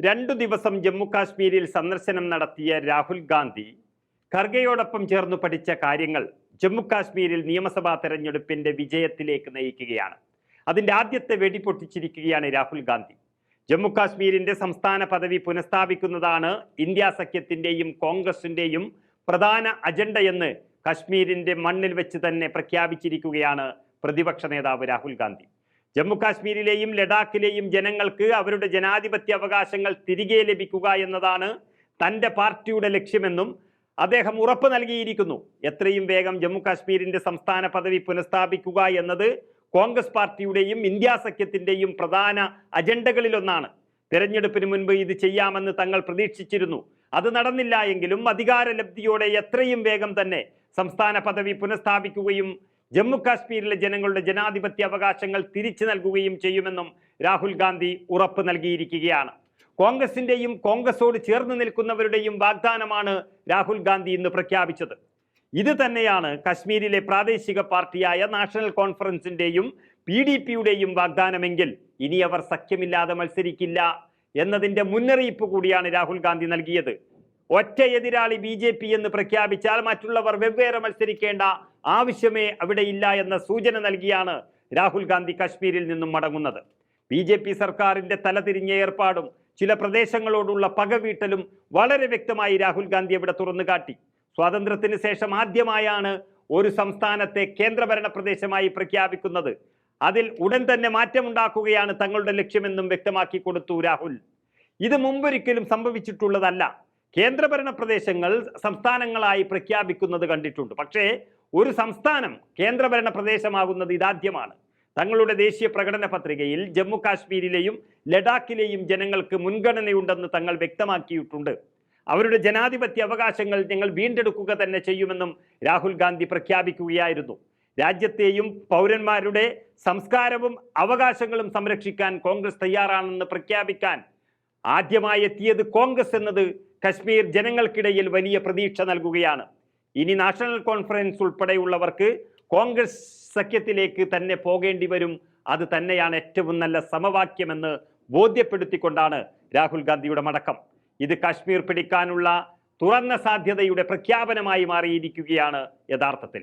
2 ദിവസം ജമ്മു കാശ്മീരിൽ സന്ദർശനം നടത്തിയ രാഹുൽ ഗാന്ധി ഖർഗെയോടൊപ്പം ചേർന്ന് പഠിച്ച കാര്യങ്ങൾ ജമ്മു കാശ്മീരിൽ നിയമസഭാ തെരഞ്ഞെടുപ്പിന്റെ വിജയത്തിലേക്ക് നയിക്കുകയാണ്. അതിന്റെ ആദ്യത്തെ വെടി പൊട്ടിച്ചിരിക്കുകയാണ് രാഹുൽ ഗാന്ധി. ജമ്മു കാശ്മീരിന്റെ സംസ്ഥാന പദവി പുനഃസ്ഥാപിക്കുന്നതാണ് ഇന്ത്യ സഖ്യത്തിന്റെയും കോൺഗ്രസിന്റെയും പ്രധാന അജണ്ടയെന്ന് കശ്മീരിന്റെ മണ്ണിൽ വെച്ച് തന്നെ പ്രഖ്യാപിച്ചിരിക്കുകയാണ് പ്രതിപക്ഷ നേതാവ് രാഹുൽ ഗാന്ധി. ജമ്മു കാശ്മീരിലെയും ലഡാക്കിലെയും ജനങ്ങൾക്ക് അവരുടെ ജനാധിപത്യ അവകാശങ്ങൾ തിരികെ ലഭിക്കുക എന്നതാണ് തൻ്റെ പാർട്ടിയുടെ ലക്ഷ്യമെന്നും അദ്ദേഹം ഉറപ്പ് നൽകിയിരിക്കുന്നു. എത്രയും വേഗം ജമ്മു കാശ്മീരിന്റെ സംസ്ഥാന പദവി പുനഃസ്ഥാപിക്കുക എന്നത് കോൺഗ്രസ് പാർട്ടിയുടെയും ഇന്ത്യ സഖ്യത്തിന്റെയും പ്രധാന അജണ്ടകളിലൊന്നാണ്. തെരഞ്ഞെടുപ്പിന് മുൻപ് ഇത് ചെയ്യാമെന്ന് തങ്ങൾ പ്രതീക്ഷിച്ചിരുന്നു. അത് നടന്നില്ല എങ്കിലും അധികാരലബ്ധിയോടെ എത്രയും വേഗം തന്നെ സംസ്ഥാന പദവി പുനഃസ്ഥാപിക്കുകയും ജമ്മു കാശ്മീരിലെ ജനങ്ങളുടെ ജനാധിപത്യ അവകാശങ്ങൾ തിരിച്ചു നൽകുകയും ചെയ്യുമെന്നും രാഹുൽ ഗാന്ധി ഉറപ്പ് നൽകിയിരിക്കുകയാണ്. കോൺഗ്രസിന്റെയും കോൺഗ്രസോട് ചേർന്ന് നിൽക്കുന്നവരുടെയും വാഗ്ദാനമാണ് രാഹുൽ ഗാന്ധി ഇന്ന് പ്രഖ്യാപിച്ചത്. ഇത് തന്നെയാണ് കശ്മീരിലെ പ്രാദേശിക പാർട്ടിയായ നാഷണൽ കോൺഫറൻസിന്റെയും PDPയുടെയും വാഗ്ദാനമെങ്കിൽ ഇനി അവർ സഖ്യമില്ലാതെ മത്സരിക്കില്ല എന്നതിന്റെ മുന്നറിയിപ്പ് കൂടിയാണ് രാഹുൽ ഗാന്ധി നൽകിയത്. ഒറ്റ എതിരാളി BJP എന്ന് പ്രഖ്യാപിച്ചാൽ മറ്റുള്ളവർ വെവ്വേറെ മത്സരിക്കേണ്ട ആവശ്യമേ അവിടെ ഇല്ല എന്ന സൂചന നൽകിയാണ് രാഹുൽ ഗാന്ധി കശ്മീരിൽ നിന്നും മടങ്ങുന്നത്. BJP സർക്കാരിന്റെ തലതിരിഞ്ഞ ഏർപ്പാടും ചില പ്രദേശങ്ങളോടുള്ള പകവീട്ടലും വളരെ വ്യക്തമായി രാഹുൽ ഗാന്ധി അവിടെ തുറന്നുകാട്ടി. സ്വാതന്ത്ര്യത്തിന് ശേഷം ആദ്യമായാണ് ഒരു സംസ്ഥാനത്തെ കേന്ദ്രഭരണ പ്രദേശമായി പ്രഖ്യാപിക്കുന്നത്. അതിൽ ഉടൻ തന്നെ മാറ്റമുണ്ടാക്കുകയാണ് തങ്ങളുടെ ലക്ഷ്യമെന്നും വ്യക്തമാക്കി കൊടുത്തു രാഹുൽ. ഇത് മുമ്പൊരിക്കലും സംഭവിച്ചിട്ടുള്ളതല്ല. കേന്ദ്രഭരണ പ്രദേശങ്ങൾ സംസ്ഥാനങ്ങളായി പ്രഖ്യാപിക്കുന്നത് കണ്ടിട്ടുണ്ട്. പക്ഷേ ഒരു സംസ്ഥാനം കേന്ദ്രഭരണ പ്രദേശമാകുന്നത് ഇതാദ്യമാണ്. തങ്ങളുടെ ദേശീയ പ്രകടന പത്രികയിൽ ജമ്മു കാശ്മീരിലെയും ലഡാക്കിലെയും ജനങ്ങൾക്ക് മുൻഗണനയുണ്ടെന്ന് തങ്ങൾ വ്യക്തമാക്കിയിട്ടുണ്ട്. അവരുടെ ജനാധിപത്യ അവകാശങ്ങൾ ഞങ്ങൾ വീണ്ടെടുക്കുക തന്നെ ചെയ്യുമെന്നും രാഹുൽ ഗാന്ധി പ്രഖ്യാപിക്കുകയായിരുന്നു. രാജ്യത്തെയും പൗരന്മാരുടെ സംസ്കാരവും അവകാശങ്ങളും സംരക്ഷിക്കാൻ കോൺഗ്രസ് തയ്യാറാണെന്ന് പ്രഖ്യാപിക്കാൻ ആദ്യമായി എത്തിയത് കോൺഗ്രസ് എന്നത് കശ്മീർ ജനങ്ങൾക്കിടയിൽ വലിയ പ്രതീക്ഷ നൽകുകയാണ്. ഇനി നാഷണൽ കോൺഫറൻസ് ഉൾപ്പെടെയുള്ളവർക്ക് കോൺഗ്രസ് സഖ്യത്തിലേക്ക് തന്നെ പോകേണ്ടി വരും. അത് തന്നെയാണ് ഏറ്റവും നല്ല സമവാക്യമെന്ന് ബോധ്യപ്പെടുത്തിക്കൊണ്ടാണ് രാഹുൽ ഗാന്ധിയുടെ മടക്കം. ഇത് കാശ്മീർ പിടിക്കാനുള്ള തുറന്ന സാധ്യതയുടെ പ്രഖ്യാപനമായി മാറിയിരിക്കുകയാണ് യഥാർത്ഥത്തിൽ.